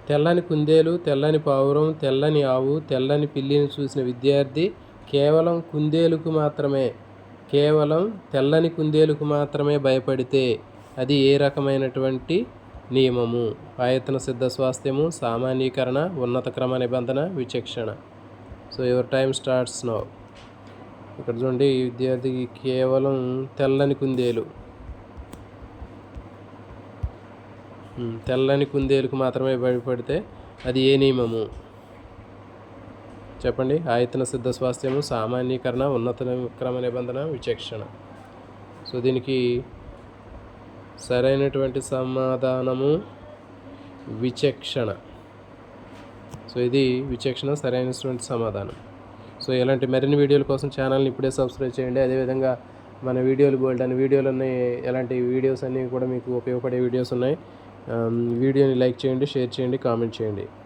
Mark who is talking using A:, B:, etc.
A: తెల్లని కుందేలు, తెల్లని పావురం, తెల్లని ఆవు, తెల్లని పిల్లిని చూసిన విద్యార్థి కేవలం తెల్లని కుందేలుకు మాత్రమే భయపడితే అది ఏ రకమైనటువంటి నియమము? ఆయతన సిద్ధ స్వాస్థ్యము, సామాన్యీకరణ, ఉన్నత క్రమ నిబంధన, విచక్షణ. So your time starts now. ఇక్కడ చూడండి, ఈ విద్యార్థికి కేవలం తెల్లని కుందేలుకు మాత్రమే భయపడితే అది ఏ నియమము? చెప్పండి. ఆయతన సిద్ధ స్వాస్థ్యము, సామాన్యీకరణ, ఉన్నత క్రమ నిబంధన, విచక్షణ. సో దీనికి సరైనటువంటి సమాధానము విచక్షణ. సో ఇది విచక్షణ సరైనటువంటి సమాధానం. సో ఇలాంటి మరిన్ని వీడియోల కోసం ఛానల్ని ఇప్పుడే సబ్స్క్రైబ్ చేయండి. అదేవిధంగా మన వీడియోలు బోల్డ్ అనే వీడియోలు ఉన్నాయి. ఎలాంటి వీడియోస్ అన్నీ కూడా మీకు ఉపయోగపడే వీడియోస్ ఉన్నాయి. వీడియోని లైక్ చేయండి, షేర్ చేయండి, కామెంట్ చేయండి.